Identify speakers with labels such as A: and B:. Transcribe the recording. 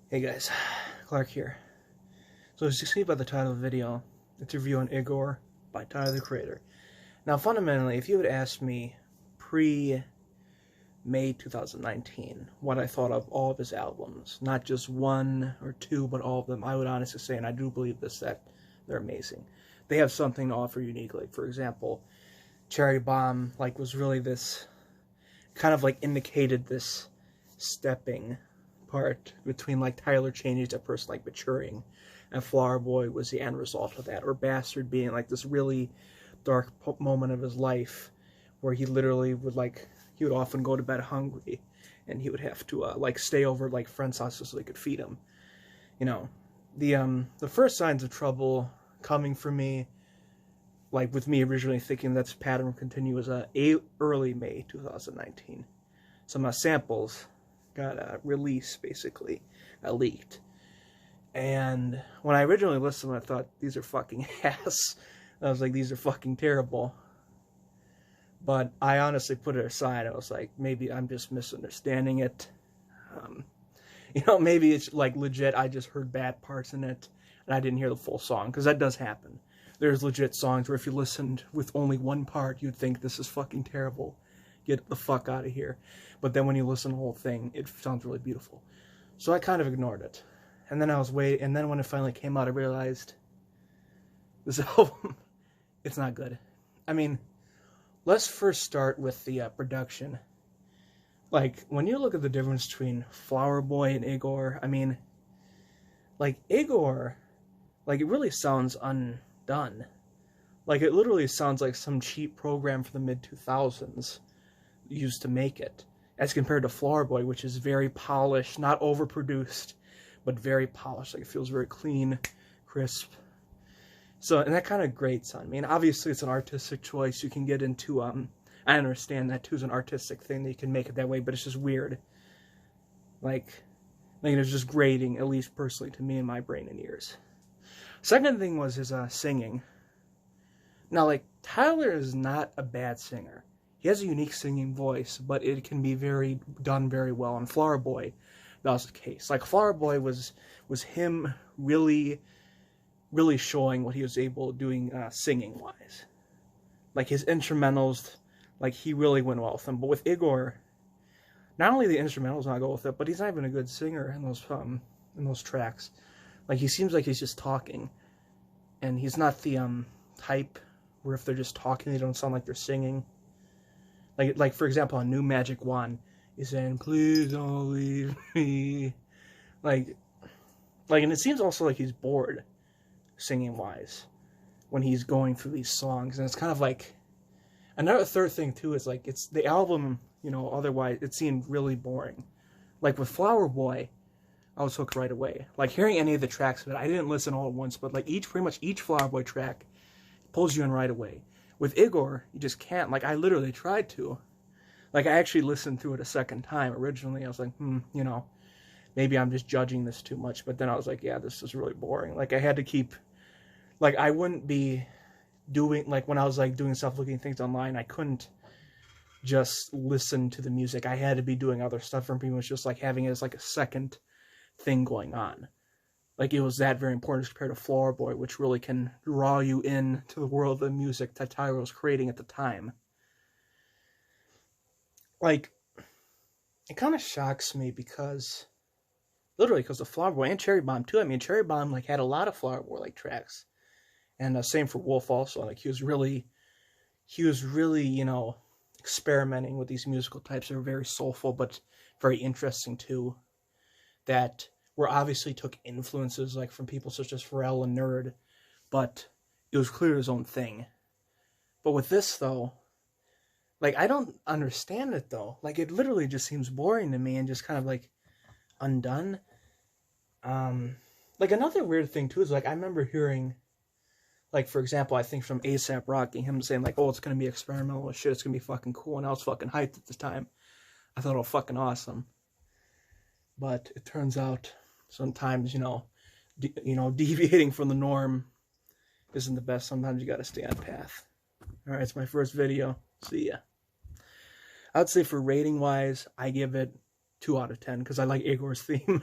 A: Hey guys, Clark here. So as you see by the title of the video, it's a review on Igor by Tyler the Creator. Now fundamentally, if you had asked me pre-May 2019 what I thought of all of his albums, not just one or two, but all of them, I would honestly say, and I do believe this, that they're amazing. They have something to offer uniquely. For example, Cherry Bomb was really this, kind of indicated this stepping part between Tyler changing to a person maturing, and Flower Boy was the end result of that, or Bastard being this really dark moment of his life where he literally would he would often go to bed hungry and he would have to stay over friends' houses so they could feed him. You know, the first signs of trouble coming for me, with me originally thinking that's pattern would continue, was early May 2019. Some samples got released, basically, leaked. And when I originally listened, I thought, these are fucking ass. I was like, these are fucking terrible. But I honestly put it aside. I was like, maybe I'm just misunderstanding it. Maybe it's legit, I just heard bad parts in it, and I didn't hear the full song, because that does happen. There's legit songs where if you listened with only one part, you'd think this is fucking terrible. Get the fuck out of here. But then when you listen to the whole thing, it sounds really beautiful. So I kind of ignored it. And then I was waiting, and then when it finally came out, I realized this album, it's not good. I mean, let's first start with the production. When you look at the difference between Flower Boy and Igor, I mean, Igor, it really sounds undone. It literally sounds like some cheap program from the mid-2000s used to make it, as compared to Flower Boy, which is very polished, not overproduced, but very polished. It feels very clean, crisp. So, and that kind of grates on me. And obviously, it's an artistic choice. You can get into, I understand that too is an artistic thing, that you can make it that way, but it's just weird. It's just grating, at least personally to me in my brain and ears. Second thing was his singing. Now, Tyler is not a bad singer. He has a unique singing voice, but it can be done very well. And Flower Boy, that was the case. Flower Boy was him really, really showing what he was able doing singing-wise. His instrumentals, he really went well with them. But with Igor, not only the instrumentals not go with it, but he's not even a good singer in those tracks. He seems like he's just talking, and he's not the type where if they're just talking, they don't sound like they're singing. For example, on New Magic Wand, he's saying, "Please don't leave me." And it seems also like he's bored, singing-wise, when he's going through these songs. And it's kind of another third thing, too, is it's the album, otherwise, it seemed really boring. With Flower Boy, I was hooked right away. Hearing any of the tracks of it, I didn't listen all at once, but pretty much each Flower Boy track pulls you in right away. With Igor, you just can't. I literally tried to. I actually listened through it a second time. Originally, I was like, maybe I'm just judging this too much. But then I was like, yeah, this is really boring. I had to keep, I wouldn't be doing, when I was, doing stuff, looking at things online, I couldn't just listen to the music. I had to be doing other stuff. For me, it was just, having it as, a second thing going on. It was that very important compared to Flower Boy, which really can draw you into the world of the music that Tyler was creating at the time. It kind of shocks me because, literally, because of Flower Boy and Cherry Bomb, too. I mean, Cherry Bomb, had a lot of Flower Boy, tracks. And same for Wolf also. He was really, experimenting with these musical types that were very soulful, but very interesting, too. That were obviously took influences from people such as Pharrell and Nerd, but it was clearly his own thing. But with this, though, I don't understand it, though. It literally just seems boring to me and just kind of undone. Another weird thing too is I remember hearing, for example, I think from A$AP Rocky, him saying oh, it's gonna be experimental as shit, it's gonna be fucking cool, and I was fucking hyped at the time. I thought it was fucking awesome. But it turns out sometimes, deviating from the norm isn't the best. Sometimes you gotta stay on path. Alright, it's my first video. See ya. I'd say for rating-wise, I give it 2 out of 10, because I like Igor's theme.